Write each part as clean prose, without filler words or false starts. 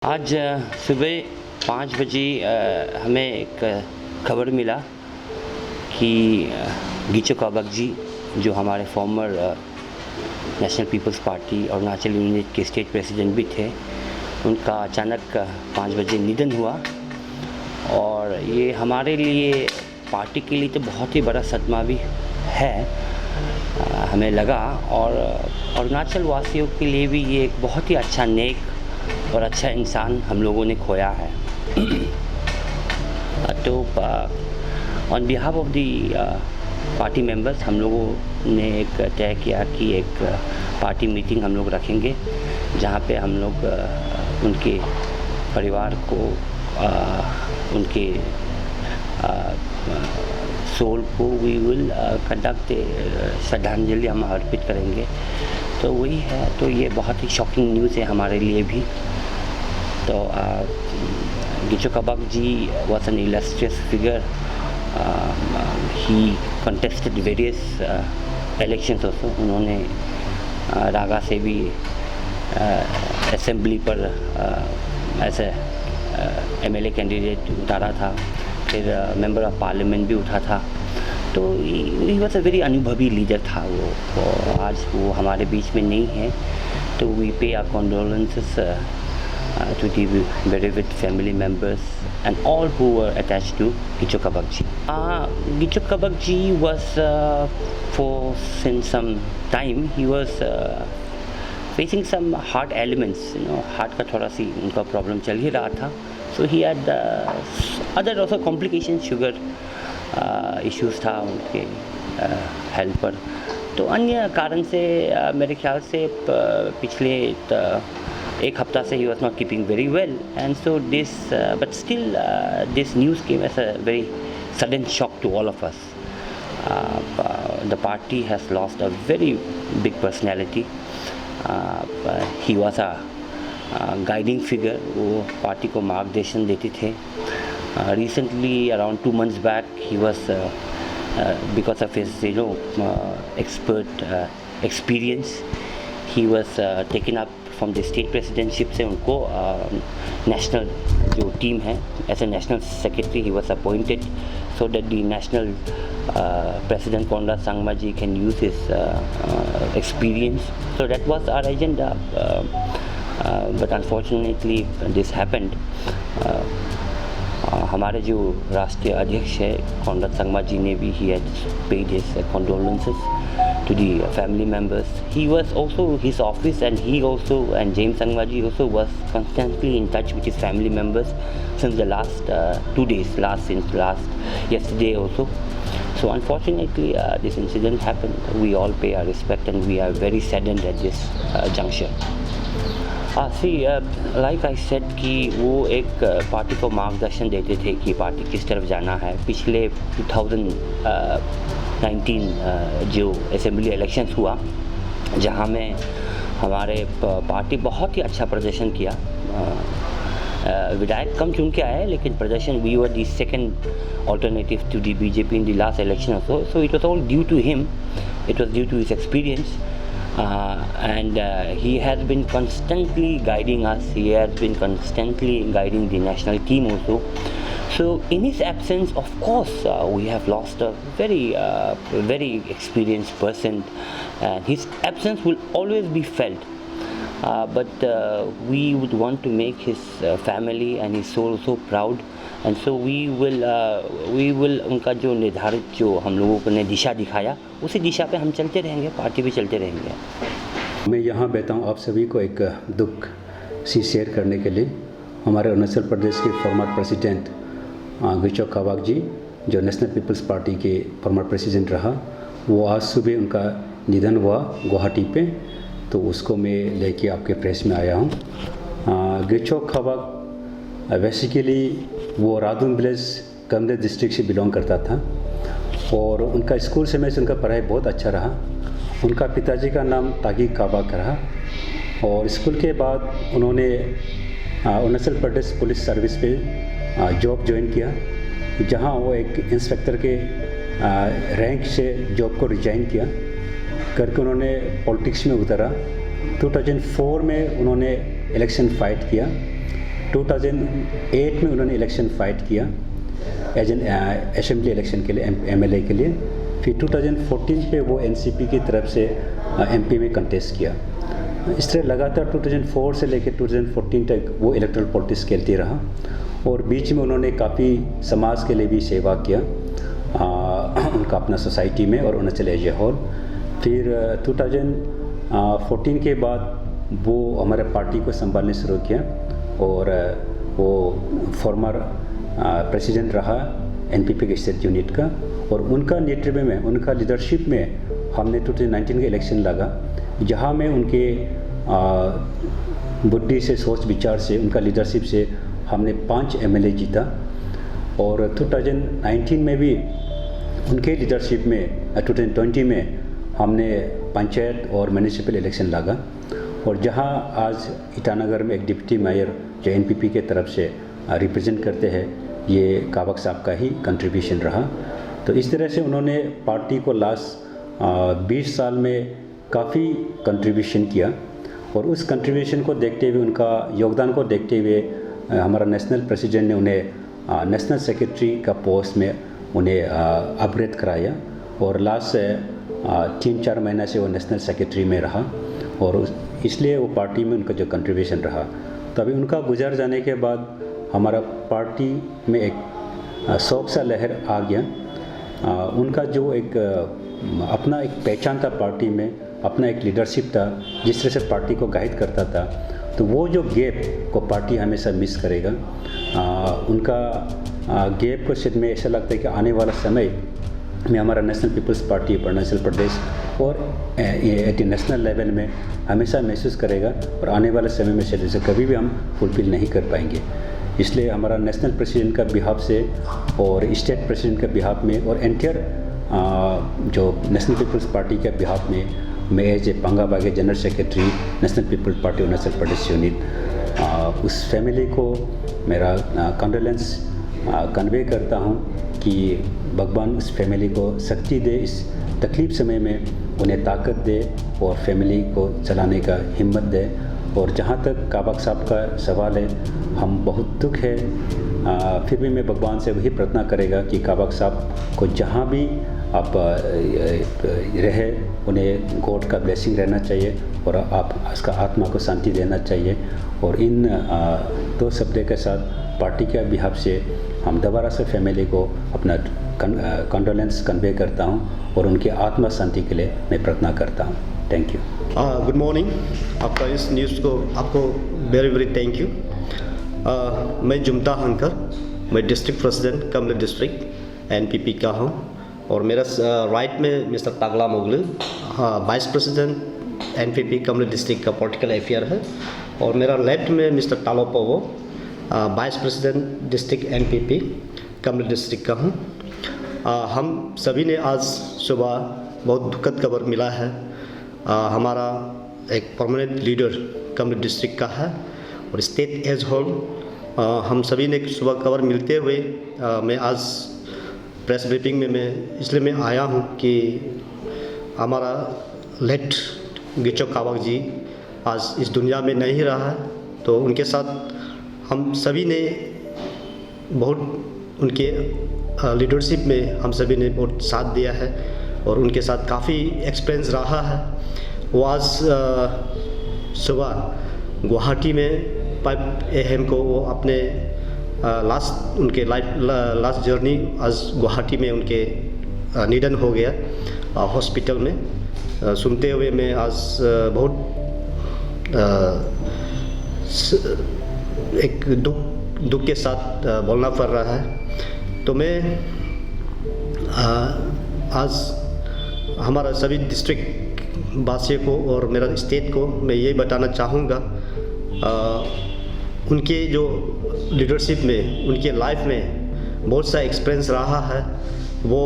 आज सुबह 5 बजे हमें एक खबर मिला कि गीचो काबक जी जो हमारे former national people's party Arunachal unit के स्टेट प्रेसिडेंट भी थे, उनका अचानक 5 बजे निधन हुआ। और ये हमारे लिए, पार्टी के लिए तो बहुत ही बड़ा सदमा भी है, हमें लगा। और अरुणाचल वासियों के लिए भी ये एक बहुत ही अच्छा, नेक और अच्छा इंसान हम लोगों ने खोया है। तो on behalf of the party members हम लोगों ने एक तय किया कि एक पार्टी मीटिंग हम लोग रखेंगे, जहाँ पे हम लोग उनके परिवार को, उनके सोल को वी विल कंडक्ट श्रद्धांजलि हम अर्पित करेंगे। तो वही है। तो ये बहुत ही शॉकिंग न्यूज़ है हमारे लिए भी। तो गीचो काबक जी was an illustrious figure. He contested various elections also. उन्होंने रागा से भी असेंबली पर एज MLA कैंडिडेट उतारा था, फिर मेंबर ऑफ पार्लियामेंट भी उठा था। तो ही वॉज अ वेरी अनुभवी लीडर था वो। आज वो हमारे बीच में नहीं है। तो we pay our condolences to the bereaved family members and all who were attached to Giecho Kabak ji. Giecho Kabak ji was since some time he was facing some heart ailments, heart का थोड़ा सी उनका problem चल ही रहा था। So he had other also complications, sugar issues था उनके health पर। तो अन्य कारण से मेरे ख्याल से पिछले एक हफ्ता से he was not keeping very well, and so this but still this news came as a very sudden shock to all of us. The party has lost a very big personality. He was a guiding figure, वो party को मार्गदर्शन देते थे। Recently around 2 months back he was because of his expert experience, he was taken up from the state presidentship से उनको national जो team है as a national secretary he was appointed, so that the national president Conrad Sangma ji can use his experience. So that was our agenda, but unfortunately this happened. हमारे जो राष्ट्रीय अध्यक्ष है Conrad Sangma जी ने भी he had paid his condolences to the family members. He was also, his office and he also, and James Sangma ji also was constantly in touch with his family members since the last 2 days, yesterday also. So unfortunately this incident happened. We all pay our respect and we are very saddened at this juncture. See, like I said कि वो एक party को मार्गदर्शन देते थे कि party किस तरफ जाना है। पिछले 2019 जो असेंबली इलेक्शंस हुआ, जहाँ में हमारे पार्टी बहुत ही अच्छा प्रदर्शन किया। विधायक कम चुन के आए, लेकिन प्रदर्शन we were the second alternative to the BJP in the last election also. So it was all due to him, it was due to his experience. And he has been constantly guiding us. He has been constantly guiding the national team also. So in his absence, of course, we have lost a very experienced person, and his absence will always be felt. But we would want to make his family and his soul so proud, and so we will उनका जो निर्धारित, जो हम लोगों को ने दिशा दिखाया, उसी दिशा पे हम चलते रहेंगे, पार्टी भी चलते रहेंगे। मैं यहाँ बैठा हूँ आप सभी को एक दुख सी शेयर करने के लिए। हमारे अरुणाचल प्रदेश के फॉर्मर प्रेसिडेंट गीचो काबक जी, जो नेशनल पीपल्स पार्टी के फॉर्मर प्रेसिडेंट रहा, वो आज सुबह उनका निधन हुआ गुवाहाटी पे। तो उसको मैं लेके आपके प्रेस में आया हूँ। गीचो काबक बेसिकली वो रादुन विलेज कमले डिस्ट्रिक्ट से बिलोंग करता था, और उनका स्कूल समय से उनका पढ़ाई बहुत अच्छा रहा। उनका पिताजी का नाम तागी काबक रहा, और स्कूल के बाद उन्होंने अरुणाचल प्रदेश पुलिस सर्विस पे जॉब ज्वाइन किया, जहां वो एक इंस्पेक्टर के रैंक से जॉब को रिजाइन किया करके उन्होंने पॉलिटिक्स में उतरा। 2004 में उन्होंने इलेक्शन फाइट किया, 2008 में उन्होंने इलेक्शन फाइट किया एज एन असेंबली इलेक्शन के लिए, MLA के लिए। फिर 2014 पे वो NCP की तरफ से MP में कंटेस्ट किया। इस तरह लगातार 2004 से लेकर 2014 तक वो इलेक्टोरल पॉलिटिक्स खेलती रहा और बीच में उन्होंने काफ़ी समाज के लिए भी सेवा किया, उनका अपना सोसाइटी में और अरुणाचल एज ए होल। फिर 2014 के बाद वो हमारे पार्टी को संभालने शुरू किया और वो फॉर्मर प्रेसिडेंट रहा NPP के स्टेट यूनिट का, और उनका नेतृत्व में, उनका लीडरशिप में हमने 2019 का इलेक्शन लगा, जहां में उनके बुद्धि से, सोच विचार से, उनका लीडरशिप से हमने 5 MLA जीता। और 2019 में भी उनके लीडरशिप में 2020 में हमने पंचायत और म्यूनिसिपल इलेक्शन लगा, और जहां आज ईटानगर में एक डिप्टी मेयर जो NPP के तरफ से रिप्रेजेंट करते हैं, ये कावक साहब का ही कंट्रीब्यूशन रहा। तो इस तरह से उन्होंने पार्टी को लास्ट 20 साल में काफ़ी कंट्रीब्यूशन किया, और उस कंट्रीब्यूशन को देखते हुए, उनका योगदान को देखते हुए हमारा नेशनल प्रेसिडेंट ने उन्हें नेशनल सेक्रेटरी का पोस्ट में उन्हें अपग्रेड कराया, और लास्ट 3-4 महीना से वो नेशनल सेक्रेटरी में रहा, और इसलिए वो पार्टी में उनका जो कंट्रीब्यूशन रहा। तो अभी उनका गुजर जाने के बाद हमारा पार्टी में एक शोक सा लहर आ गया। उनका जो एक अपना एक पहचान था पार्टी में, अपना एक लीडरशिप था जिस तरह से पार्टी को गाइड करता था, तो वो जो गैप को पार्टी हमेशा मिस करेगा। उनका गैप को सिर्फ में ऐसा लगता है कि आने वाला समय में हमारा नेशनल पीपल्स पार्टी अरुणाचल प्रदेश और एट नेशनल लेवल में हमेशा महसूस करेगा, और आने वाले समय में शायद इसे कभी भी हम फुलफिल नहीं कर पाएंगे। इसलिए हमारा नेशनल प्रेसिडेंट का बिहाफ से और स्टेट प्रेसिडेंट का बिहाफ में और एंटायर जो नेशनल पीपल्स पार्टी के बिहाफ में मैं as a Panga Bage general secretary national people's party Arunachal Pradesh unit उस फैमिली को मेरा कंडोलेंस कन्वे करता हूँ कि भगवान उस फैमिली को शक्ति दे, इस तकलीफ समय में उन्हें ताकत दे और फैमिली को चलाने का हिम्मत दे। और जहाँ तक काबक साहब का सवाल है, हम बहुत दुख है, फिर भी मैं भगवान से वही प्रार्थना करेगा कि काबक साहब को जहाँ भी आप रहे, उन्हें गॉड का ब्लेसिंग रहना चाहिए और आप उसका आत्मा को शांति देना चाहिए। और इन 2 शब्दों के साथ पार्टी के बिहाफ से हम दोबारा से फैमिली को अपना कंडोलेंस कन्वे करता हूँ और उनकी आत्मा शांति के लिए मैं प्रार्थना करता हूँ। Thank you. Good morning. आपका इस न्यूज़ को आपको वेरी वेरी थैंक यू। मैं जुमता हंकर, मैं डिस्ट्रिक्ट प्रेसिडेंट कमले डिस्ट्रिक्ट NPP का हूँ, और मेरा राइट में मिस्टर तागला मोगलू वाइस प्रेसिडेंट NPP कमले डिस्ट्रिक्ट का पॉलिटिकल अफेयर है, और मेरा लेफ्ट में मिस्टर तालो पोवो वाइस प्रेसिडेंट डिस्ट्रिक्ट NPP कमले डिस्ट्रिक्ट का हूँ। हम सभी ने आज सुबह बहुत दुखद खबर मिला है। हमारा एक परमानेंट लीडर कमले डिस्ट्रिक्ट का है और स्टेट एज होल हम सभी ने सुबह खबर मिलते हुए मैं आज प्रेस ब्रीफिंग में मैं इसलिए मैं आया हूँ कि हमारा लेट गिचो कावक जी आज इस दुनिया में नहीं रहा है, तो उनके साथ हम सभी ने बहुत उनके लीडरशिप में हम सभी ने बहुत साथ दिया है और उनके साथ काफ़ी एक्सपीरियंस रहा है। वो आज सुबह गुवाहाटी में 5 AM को वो अपने उनके लास्ट जर्नी आज गुवाहाटी में उनके निधन हो गया हॉस्पिटल में। सुनते हुए मैं आज बहुत एक दुख के साथ बोलना पड़ रहा है। तो मैं आज हमारा सभी डिस्ट्रिक्ट वासियों को और मेरा स्टेट को मैं ये बताना चाहूँगा, उनके जो लीडरशिप में उनके लाइफ में बहुत सा एक्सपीरियंस रहा है। वो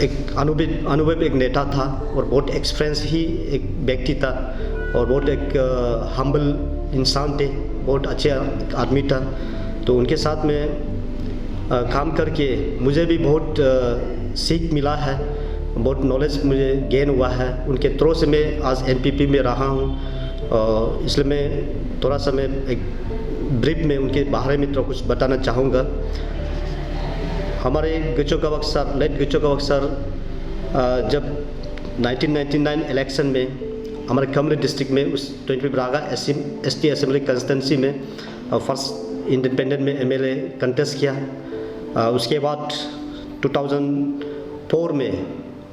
एक अनुभव एक नेता था और बहुत एक्सपीरियंस ही एक व्यक्ति था और बहुत एक हम्बल इंसान थे, बहुत अच्छे आदमी था। तो उनके साथ में काम करके मुझे भी बहुत सीख मिला है, बहुत नॉलेज मुझे गेन हुआ है। उनके थ्रू से मैं आज NPP में रहा हूँ, इसलिए मैं थोड़ा सा मैं एक ब्रीफ में उनके बारे में तो कुछ बताना चाहूँगा। हमारे Gicho कावाक sir, late Gicho कावाक sir जब 1999 इलेक्शन में हमारे कमले डिस्ट्रिक्ट में उस 20 ब्रागा ST असेंबली कंस्टिट्यूंसी में फर्स्ट इंडिपेंडेंट में MLA कंटेस्ट किया। उसके बाद 2004 में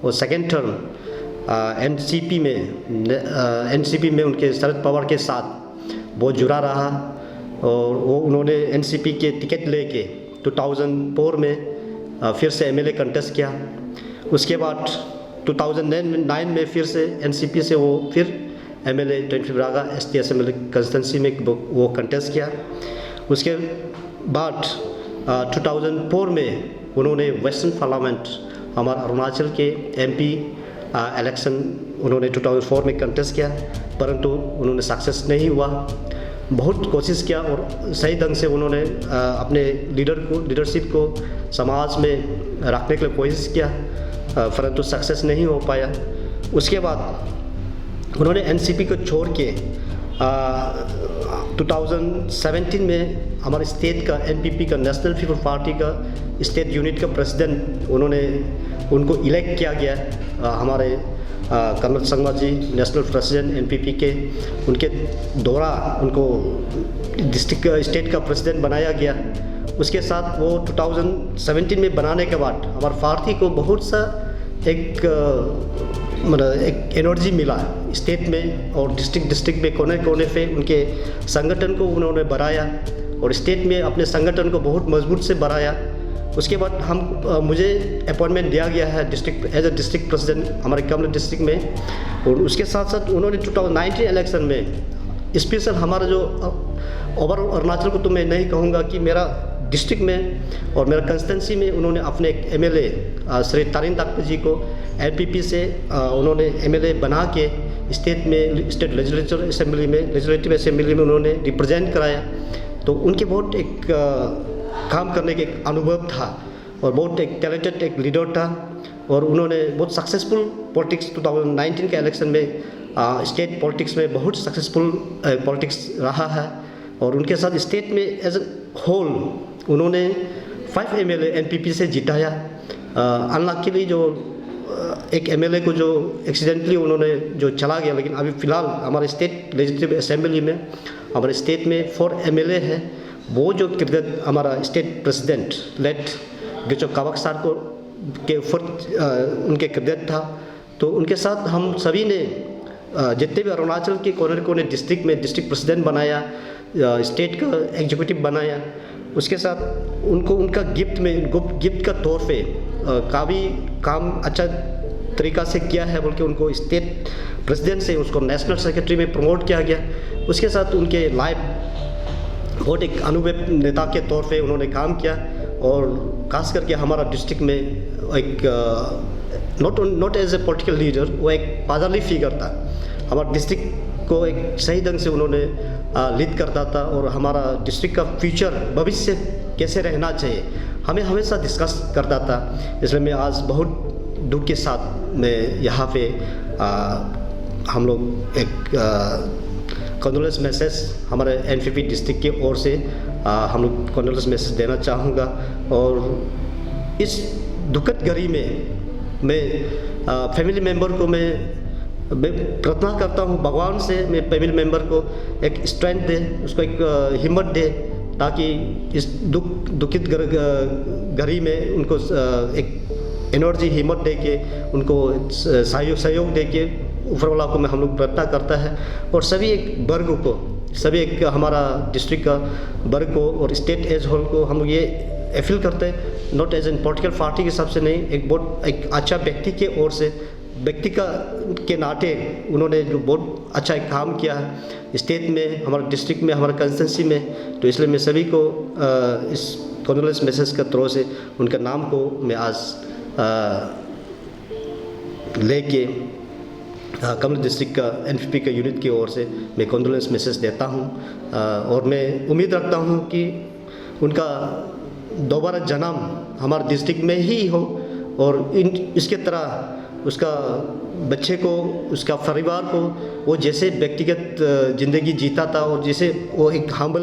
वो सेकेंड टर्म NCP में उनके शरद पवार के साथ बहुत जुड़ा रहा और वो उन्होंने NCP के टिकट लेके 2004 में फिर से MLA कंटेस्ट किया। उसके बाद 2009 में फिर से NCP से वो फिर MLA 20 Braga ST assembly constituency में वो कंटेस्ट किया। उसके बाद 2004 में उन्होंने वेस्टर्न पार्लियामेंट हमारा अरुणाचल के MP इलेक्शन उन्होंने 2004 में कंटेस्ट किया, परंतु उन्होंने सक्सेस नहीं हुआ। बहुत कोशिश किया और सही ढंग से उन्होंने अपने लीडरशिप को समाज में रखने के लिए कोशिश किया, परंतु सक्सेस नहीं हो पाया। उसके बाद उन्होंने NCP को छोड़ के 2017 में हमारे स्टेट का NPP का नेशनल पीपल पार्टी का स्टेट यूनिट का प्रेसिडेंट उनको इलेक्ट किया गया। हमारे कर्नल संगमा जी नेशनल प्रेसिडेंट NPP के, उनके द्वारा उनको डिस्ट्रिक्ट स्टेट का प्रेसिडेंट बनाया गया। उसके साथ वो 2017 में बनाने के बाद हमारे पार्टी को बहुत सा एक एनर्जी मिला स्टेट में और डिस्ट्रिक्ट में कोने कोने पे उनके संगठन को उन्होंने बढ़ाया और स्टेट में अपने संगठन को बहुत मजबूत से बढ़ाया। उसके बाद मुझे अपॉइंटमेंट दिया गया है एज अ डिस्ट्रिक्ट प्रेसिडेंट हमारे कमला डिस्ट्रिक्ट में। और उसके साथ साथ उन्होंने 2019 इलेक्शन में स्पेशल हमारा जो ओवरऑल अरुणाचल को तो मैं नहीं कहूँगा कि मेरा डिस्ट्रिक्ट में और मेरा कंस्टिट्यूंसी में उन्होंने अपने एक MLA श्री तारिन ताकपे जी को NPP से उन्होंने MLA बना के स्टेट लेजिस्लेटिव असेंबली में उन्होंने रिप्रेजेंट कराया। तो उनके बहुत एक काम करने के एक अनुभव था और बहुत एक टैलेंटेड एक लीडर था और उन्होंने बहुत सक्सेसफुल पॉलिटिक्स 2019 के इलेक्शन में स्टेट पॉलिटिक्स में बहुत सक्सेसफुल पॉलिटिक्स रहा है। और उनके साथ स्टेट में एज ए होल उन्होंने 5 MLA NPP से जिताया। अनलकीली जो एक MLA को जो एक्सीडेंटली उन्होंने जो चला गया, लेकिन अभी फ़िलहाल हमारे स्टेट लेजिस्लेटिव असेंबली में हमारे स्टेट में 4 MLA है। वो जो किरदार हमारा state president late Gicho कावाक sir को के उनके किरदार था। तो उनके साथ हम सभी ने जितने भी अरुणाचल के कोने कोने डिस्ट्रिक्ट में डिस्ट्रिक्ट प्रेसिडेंट बनाया, स्टेट का एग्जीक्यूटिव बनाया। उसके साथ उनको उनका गिफ्ट का तौर पे काफ़ी काम अच्छा तरीका से किया है, बल्कि उनको स्टेट प्रेसिडेंट से उसको नेशनल सेक्रेटरी में प्रमोट किया गया। उसके साथ उनके लाइफ बहुत एक अनुभव नेता के तौर पे उन्होंने काम किया और खास करके हमारा डिस्ट्रिक्ट में एक not as a political leader, वो एक फादरली फिगर था। हमारे डिस्ट्रिक्ट को एक सही ढंग से उन्होंने लीड करता था और हमारा डिस्ट्रिक्ट का फ्यूचर भविष्य कैसे रहना चाहिए हमें हमेशा डिस्कस करता था। इसलिए मैं आज बहुत दुख के साथ मैं यहाँ पे हम लोग एक कंडोलेंस मैसेज हमारे NPP डिस्ट्रिक्ट की ओर से हम लोग कंडोलेंस मैसेज देना चाहूँगा। और इस दुखद घड़ी में मैं फैमिली मेम्बर को मैं प्रार्थना करता हूँ भगवान से, मैं फैमिली मेम्बर को एक स्ट्रेंथ दे, उसको एक हिम्मत दे, ताकि इस दुखित घड़ी में उनको एक एनर्जी हिम्मत दे के उनको सहयोग दे के ऊपर वाला को मैं हम लोग प्रार्थना करता है। और सभी एक वर्ग को, सभी एक हमारा डिस्ट्रिक्ट का वर्ग को और स्टेट एज होल को हम लोग ये अपील करते हैं, not as an political party के हिसाब से नहीं, एक बहुत एक अच्छा व्यक्ति के ओर से, व्यक्ति के नाते उन्होंने जो बहुत अच्छा एक काम किया है स्टेट में, हमारे डिस्ट्रिक्ट में, हमारे कंस्टिट्यूंसी में। तो इसलिए मैं सभी को इस कंडोलेंस मैसेज के थ्रू से उनका नाम को मैं आज लेके कमला डिस्ट्रिक्ट का NPP का यूनिट की ओर से मैं कंडोलेंस मैसेज देता हूँ। और मैं उम्मीद रखता हूँ कि उनका दोबारा जन्म हमारे डिस्ट्रिक्ट में ही हो और इसके तरह उसका बच्चे को, उसका परिवार को वो जैसे व्यक्तिगत ज़िंदगी जीता था और जैसे वो एक हम्बल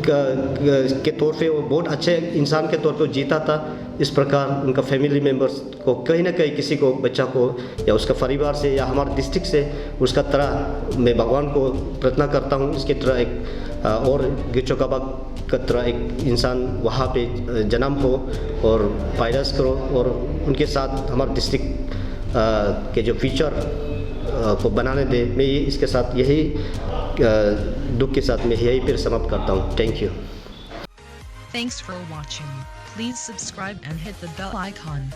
के तौर पे वो बहुत अच्छे इंसान के तौर पे जीता था। इस प्रकार उनका फैमिली मेम्बर्स को कहीं ना कहीं किसी को बच्चा को या उसका परिवार से या हमारे डिस्ट्रिक्ट से उसका तरह मैं भगवान को प्रार्थना करता हूँ इसकी तरह एक और गिचो काबाग का तरह एक इंसान वहाँ पे जन्म हो और पायरस करो और उनके साथ हमारे डिस्ट्रिक्ट के जो फ्यूचर को बनाने दे। मैं इसके साथ यही दुख के साथ मैं यही फिर समाप्त करता हूँ। Thank you. Thanks for watching. Please subscribe and hit the bell icon.